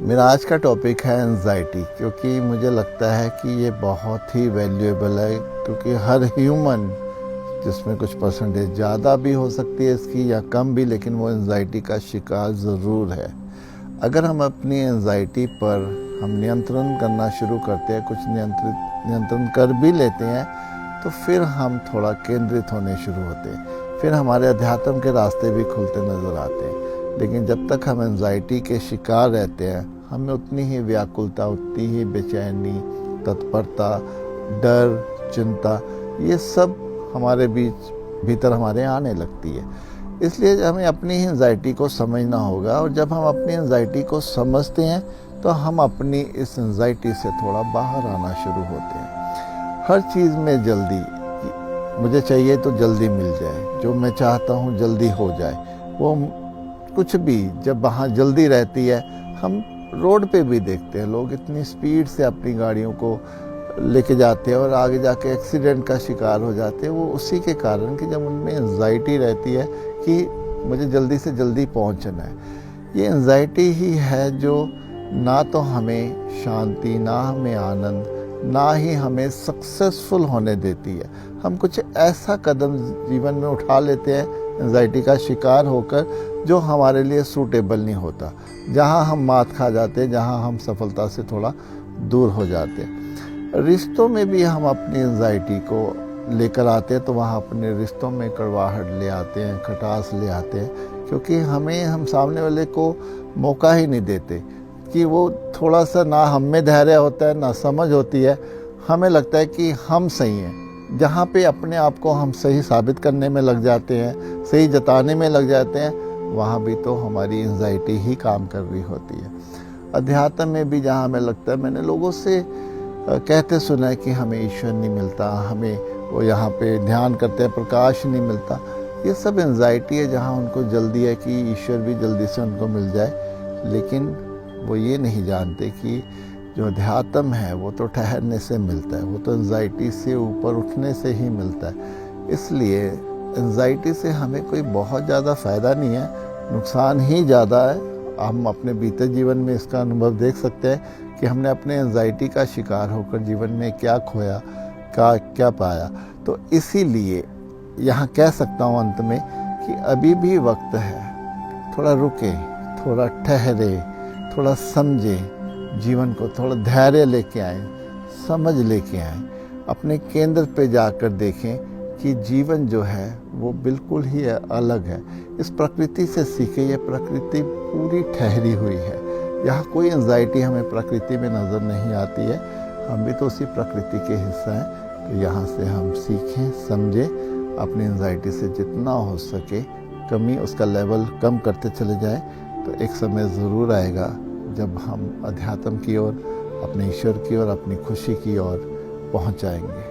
मेरा आज का टॉपिक है एंजाइटी, क्योंकि मुझे लगता है कि ये बहुत ही वैल्यूएबल है। क्योंकि हर ह्यूमन, जिसमें कुछ परसेंटेज ज़्यादा भी हो सकती है इसकी या कम भी, लेकिन वो एंजाइटी का शिकार ज़रूर है। अगर हम अपनी एंजाइटी पर हम नियंत्रण करना शुरू करते हैं, कुछ नियंत्रण कर भी लेते हैं, तो फिर हम थोड़ा केंद्रित होने शुरू होते हैं। फिर हमारे अध्यात्म के रास्ते भी खुलते नज़र आते हैं। लेकिन जब तक हम एंजाइटी के शिकार रहते हैं, हमें उतनी ही व्याकुलता, उतनी ही बेचैनी, तत्परता, डर, चिंता, ये सब हमारे भीतर हमारे आने लगती है। इसलिए हमें अपनी ही एंजाइटी को समझना होगा, और जब हम अपनी एंजाइटी को समझते हैं तो हम अपनी इस एंजाइटी से थोड़ा बाहर आना शुरू होते हैं। हर चीज़ में जल्दी, मुझे चाहिए तो जल्दी मिल जाए, जो मैं चाहता हूँ जल्दी हो जाए, वो कुछ भी जब वहाँ जल्दी रहती है। हम रोड पे भी देखते हैं, लोग इतनी स्पीड से अपनी गाड़ियों को लेके जाते हैं और आगे जाके एक्सीडेंट का शिकार हो जाते हैं। वो उसी के कारण कि जब उनमें एंजाइटी रहती है कि मुझे जल्दी से जल्दी पहुंचना है। ये एंजाइटी ही है जो ना तो हमें शांति, ना हमें आनंद, ना ही हमें सक्सेसफुल होने देती है। हम कुछ ऐसा कदम जीवन में उठा लेते हैं एंजाइटी का शिकार होकर, जो हमारे लिए सूटेबल नहीं होता, जहां हम मात खा जाते हैं, जहां हम सफलता से थोड़ा दूर हो जाते हैं। रिश्तों में भी हम अपनी एंजाइटी को लेकर आते हैं, तो वहाँ अपने रिश्तों में कड़वाहट ले आते हैं, खटास ले आते हैं, क्योंकि हम सामने वाले को मौका ही नहीं देते कि वो थोड़ा सा, ना हम में धैर्य होता है, ना समझ होती है। हमें लगता है कि हम सही हैं। जहाँ पे अपने आप को हम सही साबित करने में लग जाते हैं, सही जताने में लग जाते हैं, वहाँ भी तो हमारी एंजाइटी ही काम कर रही होती है। अध्यात्म में भी जहाँ हमें लगता है, मैंने लोगों से कहते सुना है कि हमें ईश्वर नहीं मिलता, हमें वो यहाँ पे ध्यान करते हैं प्रकाश नहीं मिलता। ये सब एंजाइटी है, जहाँ उनको जल्दी है कि ईश्वर भी जल्दी से उनको मिल जाए। लेकिन वो ये नहीं जानते कि जो अध्यात्म है वो तो ठहरने से मिलता है, वो तो एंजाइटी से ऊपर उठने से ही मिलता है। इसलिए एंजाइटी से हमें कोई बहुत ज़्यादा फ़ायदा नहीं है, नुकसान ही ज़्यादा है। हम अपने बीते जीवन में इसका अनुभव देख सकते हैं कि हमने अपने एंजाइटी का शिकार होकर जीवन में क्या खोया, क्या पाया। तो इसीलिए यहाँ कह सकता हूँ अंत में कि अभी भी वक्त है, थोड़ा रुके, थोड़ा ठहरे, थोड़ा समझे जीवन को, थोड़ा धैर्य लेके आए, समझ लेके आए, अपने केंद्र पे जाकर देखें कि जीवन जो है वो बिल्कुल ही अलग है। इस प्रकृति से सीखे, ये प्रकृति पूरी ठहरी हुई है। यहाँ कोई एंजाइटी हमें प्रकृति में नज़र नहीं आती है, हम भी तो उसी प्रकृति के हिस्सा हैं। तो यहाँ से हम सीखें, समझें, अपनी एंजाइटी से जितना हो सके कमी, उसका लेवल कम करते चले जाएं। तो एक समय ज़रूर आएगा जब हम अध्यात्म की ओर, अपने ईश्वर की ओर, अपनी खुशी की ओर पहुँच जाएंगे।